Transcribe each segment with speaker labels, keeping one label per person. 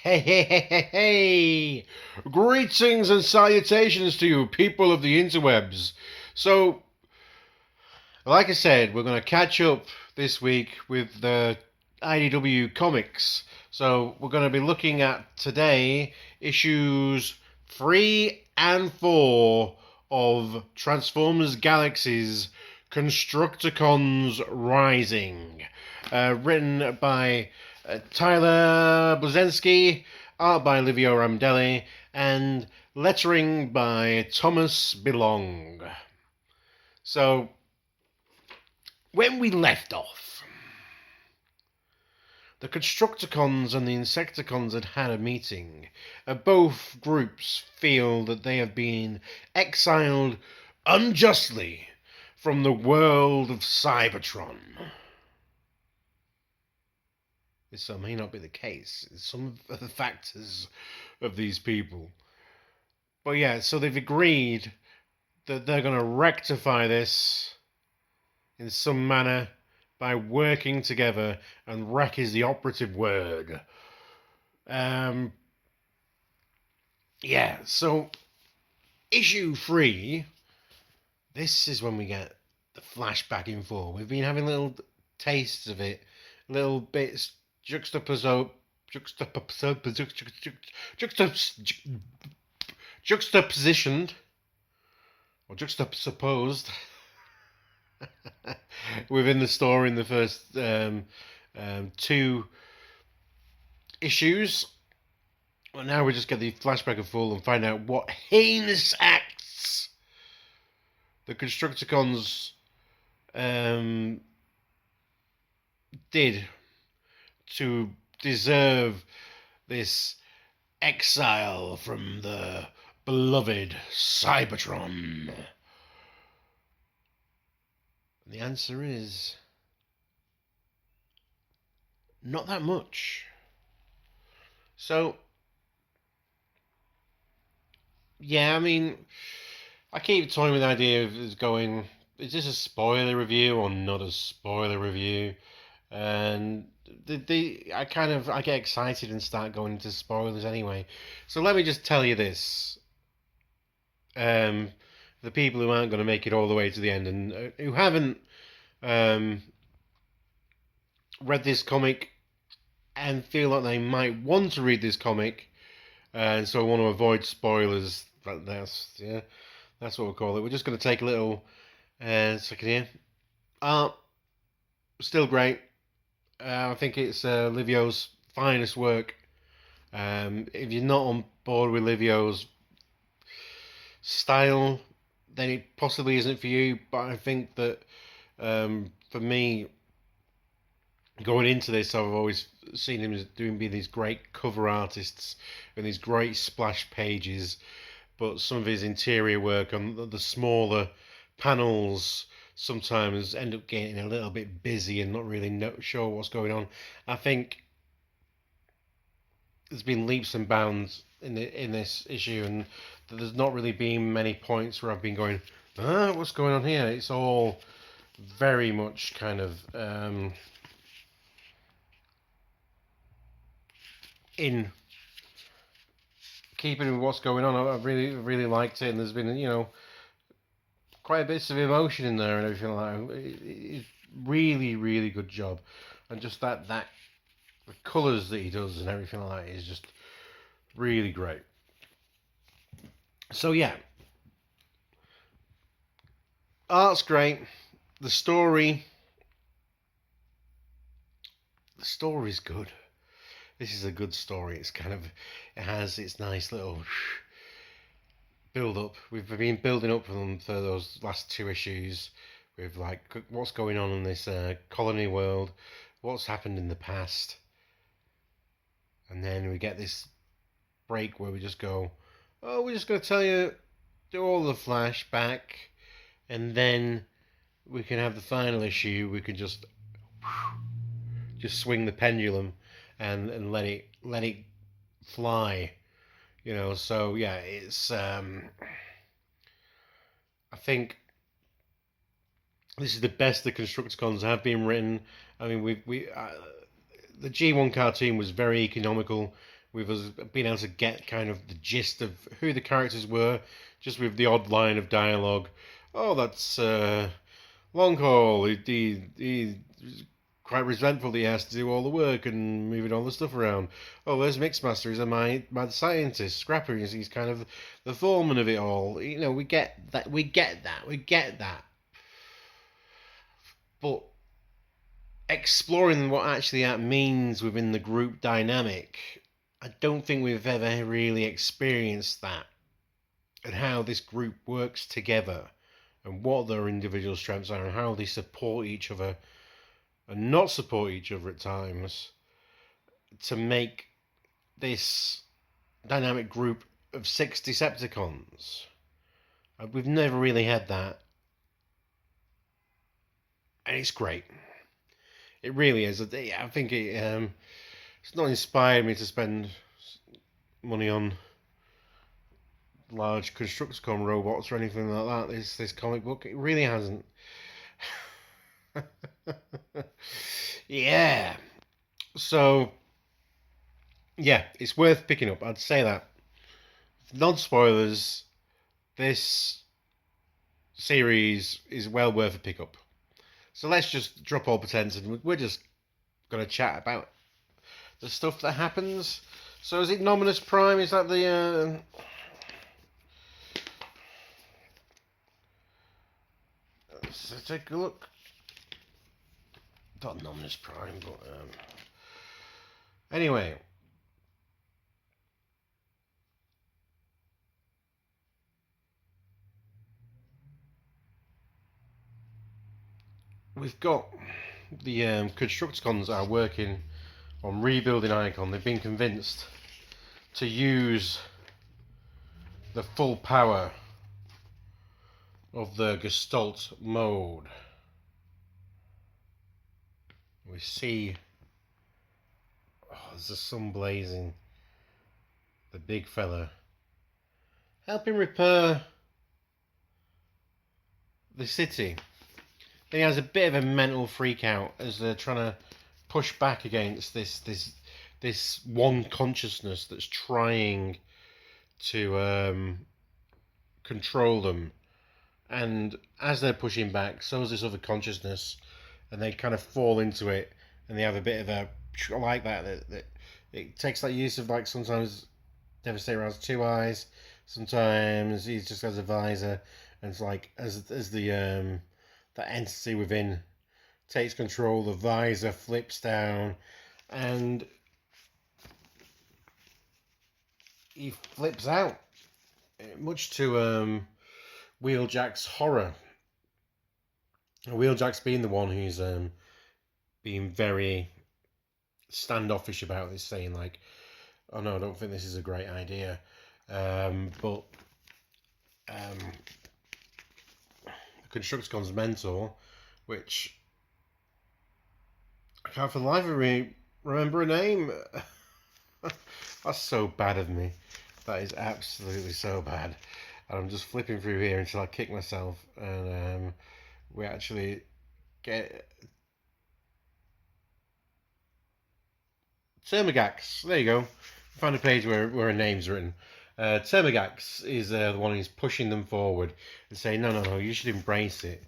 Speaker 1: Hey, hey, hey, hey, hey! Greetings and salutations to you, people of the interwebs. So, like I said, we're going to catch up this week with the IDW comics. So, we're going to be looking at today issues 3 and 4 of Transformers Galaxies Constucticons Rising. Written by Tyler Blazensky, art by Livio Ramdelli, and lettering by Thomas Belong. So, when we left off, the Constructicons and the Insecticons had had a meeting. Both groups feel that they have been exiled unjustly from the world of Cybertron. This may not be the case. Some of the factors of these people. But yeah, so they've agreed that they're going to rectify this in some manner by working together, and wreck is the operative word. Yeah, so issue 3, this is when we get the flashback info. We've been having little tastes of it, little bits juxtaposed, juxtapositioned, or juxtaposed within the story in the first 2 issues. Well, now we just get the flashback of full and find out what heinous acts the Constructicons did to deserve this exile from the beloved Cybertron. And the answer is not that much. So, yeah, I mean, I keep toying with the idea of going, is this a spoiler review or not a spoiler review? And I get excited and start going into spoilers anyway. So let me just tell you this. The people who aren't going to make it all the way to the end and who haven't read this comic and feel like they might want to read this comic, and so want to avoid spoilers. That's what we'll call it. We're just going to take a little second here. Art, still great. I think it's Livio's finest work. If you're not on board with Livio's style, then it possibly isn't for you. But I think that for me, going into this, I've always seen him as doing these great cover artists and these great splash pages. But some of his interior work on the smaller panels sometimes end up getting a little bit busy and not really sure what's going on. I think there's been leaps and bounds in this issue, and there's not really been many points where I've been going, what's going on here? It's all very much kind of in keeping with what's going on. I really liked it, and there's been quite a bit of emotion in there and everything like that. It's really good job, and just that the colours that he does and everything like that is just really great. So yeah, art's great. The story's good. This is a good story. It has its nice little build up. We've been building up for those last 2 issues with like what's going on in this colony world, what's happened in the past, and then we get this break where we just go, oh, we're just going to tell you, do all the flashback, and then we can have the final issue. We can just swing the pendulum and let it fly, So yeah, it's I think this is the best the Constructicons have been written. I mean, the G1 cartoon was very economical, with us being able to get kind of the gist of who the characters were, just with the odd line of dialogue. Oh, that's Long Haul. He's quite resentful that he has to do all the work and moving all the stuff around. Oh, there's Mixmaster. He's a mad scientist. Scrapper. He's kind of the foreman of it all. You know, we get that. We get that. But exploring what actually that means within the group dynamic, I don't think we've ever really experienced that, and how this group works together, and what their individual strengths are, and how they support each other and not support each other at times to make this dynamic group of 6 Decepticons. We've never really had that, and it's great. It really is. I think it's not inspired me to spend money on large Constucticon robots or anything like that. This comic book, it really hasn't. Yeah. So, yeah, it's worth picking up. I'd say that. Non-spoilers, this series is well worth a pick up. So let's just drop all pretense and we're just going to chat about the stuff that happens. So is it Nominus Prime? Is that the... Let's take a look. Not Nominus Prime, but... Anyway. We've got the Constructicons are working on rebuilding Icon. They've been convinced to use the full power of the Gestalt mode. We see, there's the sun blazing, the big fella, helping repair the city. He has a bit of a mental freak out as they're trying to push back against this one consciousness that's trying to control them. And as they're pushing back, so is this other consciousness, and they kind of fall into it, and they have a bit of a like that it takes that use of, like, sometimes Devastator has 2 eyes, sometimes he just has a visor, and it's like as the that entity within takes control, the visor flips down, and he flips out, much to Wheeljack's horror. Wheeljack's being the one who's being very standoffish about this, saying like, oh no, I don't think this is a great idea, but Constructicon's mentor, which I can't for the life of me remember a name. That's so bad of me. That is absolutely so bad. And I'm just flipping through here until I kick myself, and we actually get Termagax. There you go. Found a page where a name's written. Termagax is the one who's pushing them forward and saying, no, you should embrace it.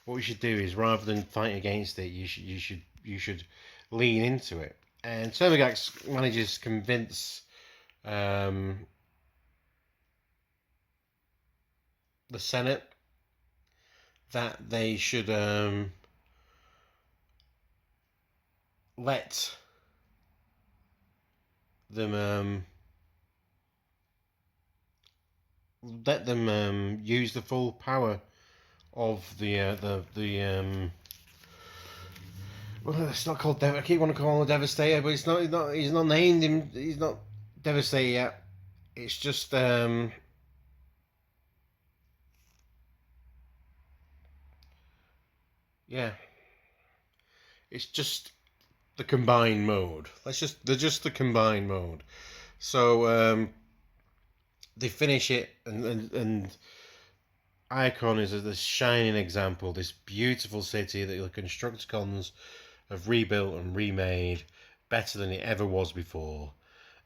Speaker 1: What we should do is, rather than fight against it, you should lean into it. And Termagax manages to convince the Senate that they should let them use the full power of the well, it's not called I keep wanting to call him the Devastator, but he's not named him. He's not Devastator yet. It's just yeah, it's just the combined mode. They're just the combined mode. So they finish it, and Icon is this shining example, this beautiful city that the Constructicons have rebuilt and remade better than it ever was before.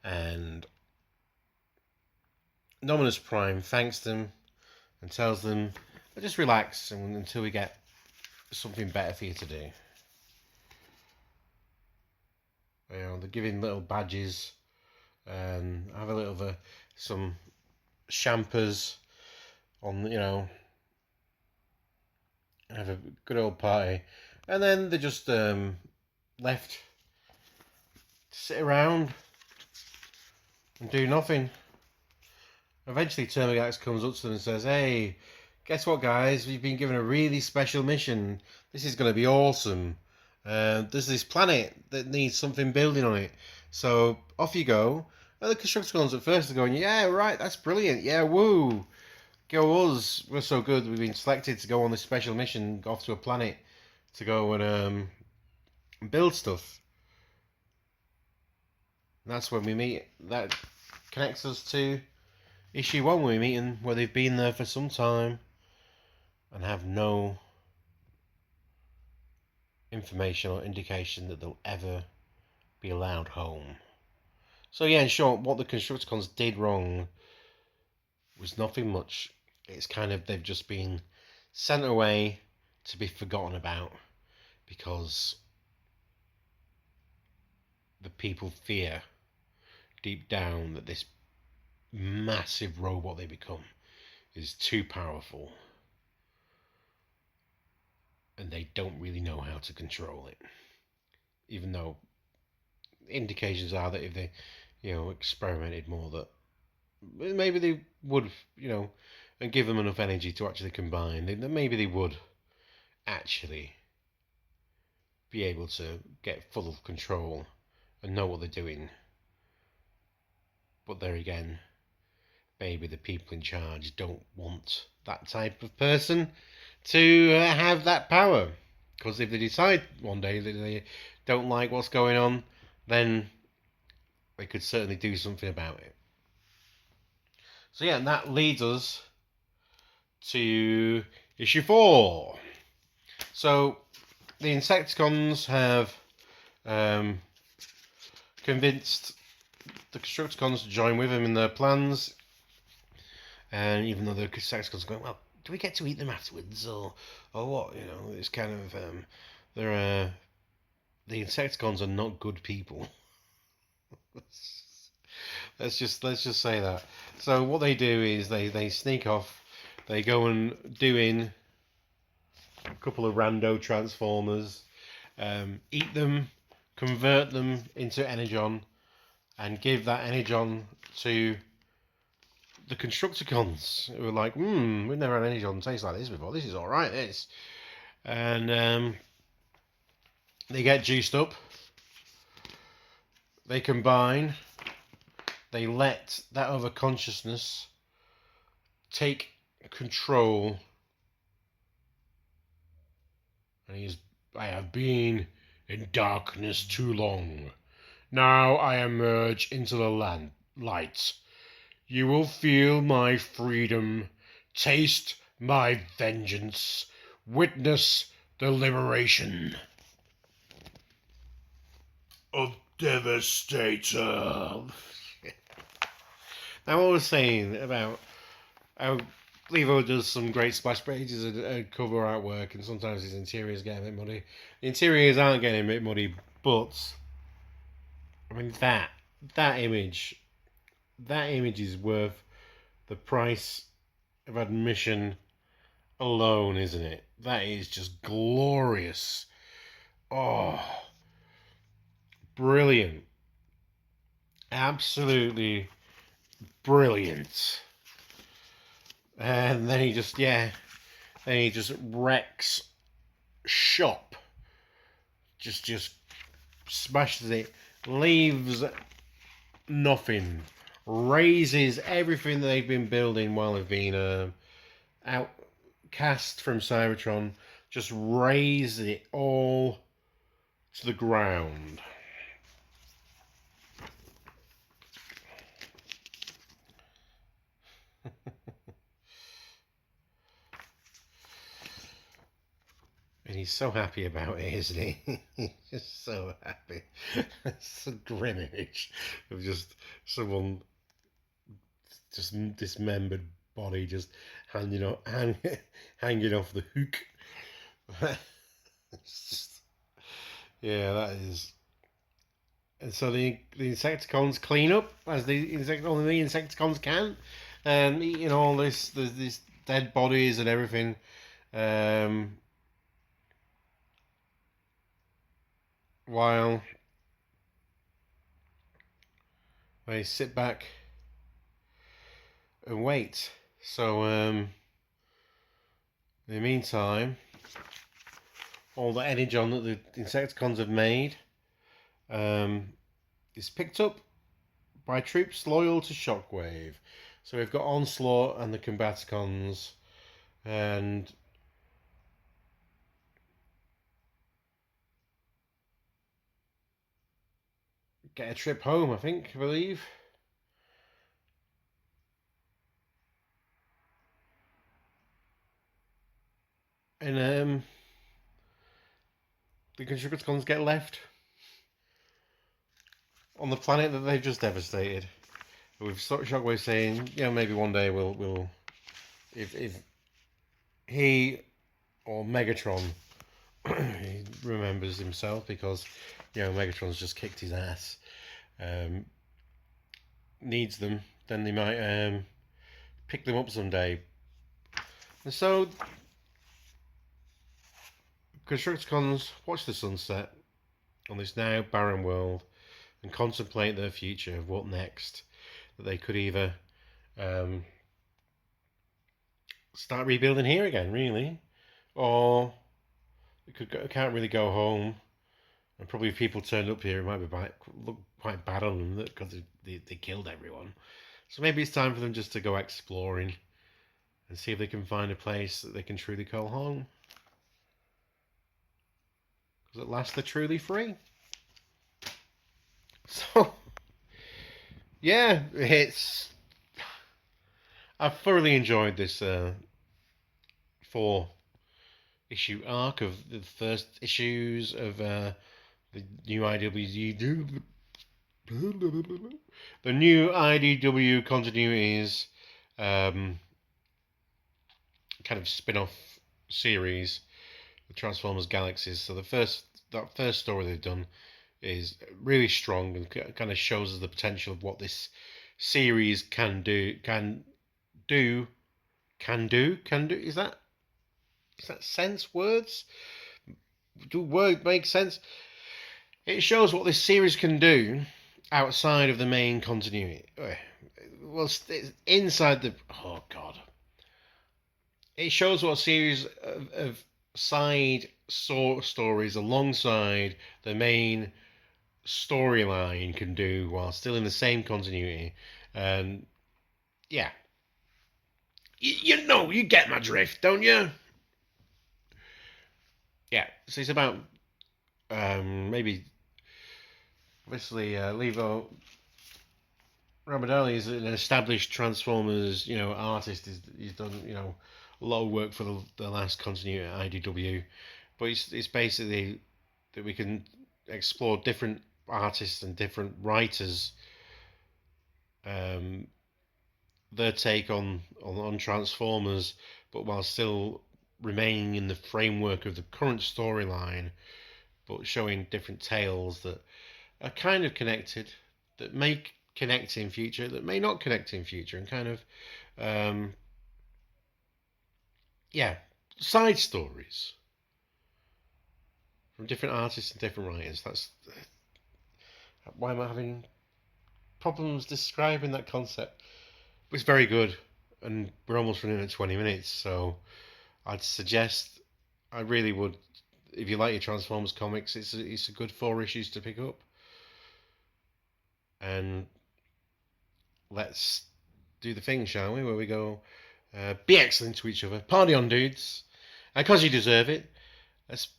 Speaker 1: And Nominus Prime thanks them and tells them, just relax until we get something better for you to do. You know, they're giving little badges and have a little some champers on, you know, have a good old party, and then they just left to sit around and do nothing. Eventually Termagax comes up to them and says, "Hey, guess what, guys? We've been given a really special mission. This is going to be awesome. There's this planet that needs something building on it. So off you go." And the Constructicons at first are going, "Yeah, right, that's brilliant. Yeah, woo. Go us. We're so good. We've been selected to go on this special mission off to a planet to go and build stuff." And that's when we meet. That connects us to issue 1, where we meet them, where they've been there for some time and have no information or indication that they'll ever be allowed home. So yeah, in short, what the Constructicons did wrong was nothing much. It's kind of, they've just been sent away to be forgotten about because the people fear deep down that this massive robot they become is too powerful, and they don't really know how to control it, even though indications are that if they, you know, experimented more, that maybe they would, you know, and give them enough energy to actually combine, then maybe they would actually be able to get full control and know what they're doing. But there again, maybe the people in charge don't want that type of person to have that power. Because if they decide one day that they don't like what's going on, then they could certainly do something about it. So yeah, and that leads us to issue 4. So the Insecticons have convinced the Constructicons to join with them in their plans. And even though the Insecticons are going, well, do we get to eat them afterwards, or what? You know, it's kind of they're the Insecticons are not good people. let's just say that. So what they do is they sneak off. They go and do in a couple of rando Transformers, eat them, convert them into Energon, and give that Energon to the Constructicons, who were like, we've never had Energon taste like this before. This is alright, this. And they get juiced up. They combine. They let that other consciousness take control. And I have been in darkness too long. Now I emerge into the light. You will feel my freedom, taste my vengeance, witness the liberation of Devastator. Now, what I was saying about how Levo does some great splash pages and cover artwork, and sometimes his interiors get a bit muddy. The interiors aren't getting a bit muddy, but I mean that image is worth the price of admission alone, isn't it? That is just glorious. Oh, brilliant. Absolutely brilliant. And then he just wrecks shop. Just smashes it, leaves nothing, raises everything that they've been building while they've been outcast from Cybertron, just raise it all to the ground. And he's so happy about it, isn't he? He's just so happy. It's a grim image of just someone, just dismembered body, just hanging hanging off the hook. It's just, yeah, that is. And so the Insecticons clean up as only the Insecticons can, and eating all this dead bodies and everything. While they sit back and wait. So in the meantime, all the energon that the Insecticons have made is picked up by troops loyal to Shockwave. So we've got Onslaught and the Combaticons, and get a trip home, I believe. And the Constucticons get left on the planet that they've just devastated. With Shockwave saying, maybe one day we'll if he or Megatron he remembers himself, because Megatron's just kicked his ass, needs them, then they might pick them up someday. And so Constructicons watch the sunset on this now barren world and contemplate their future of what next. That they could either start rebuilding here again, really, or they can't really go home. And probably if people turned up here, it might look quite bad on them because they killed everyone. So maybe it's time for them just to go exploring and see if they can find a place that they can truly call home. Because at last they're truly free. So, yeah, I've thoroughly enjoyed this 4-issue arc of the first issues of the new IDW. The new IDW continuities, kind of spin-off series, the Transformers Galaxies. So that first story they've done is really strong and kind of shows us the potential of what this series can do. Is that sense words? Do words make sense? It shows what this series can do outside of the main continuity. Well, it's inside the... Oh, God. It shows what a series of side stories alongside the main storyline can do while still in the same continuity. And, yeah. You get my drift, don't you? Yeah, so it's about maybe... Obviously, Levo Ramadali is an established Transformers, artist. He's done, a lot of work for the last continuity at IDW. But it's basically that we can explore different artists and different writers, their take on Transformers, but while still remaining in the framework of the current storyline, but showing different tales that are kind of connected, that may connect in future, that may not connect in future, and kind of, side stories from different artists and different writers. That's why am I having problems describing that concept? But it's very good, and we're almost running at 20 minutes, so I really would, if you like your Transformers comics, it's a good 4 issues to pick up. And let's do the thing, shall we? Where we go, be excellent to each other, party on, dudes, and because you deserve it, let's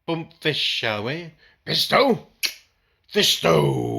Speaker 1: bump fish, shall we? Fisto! Fisto!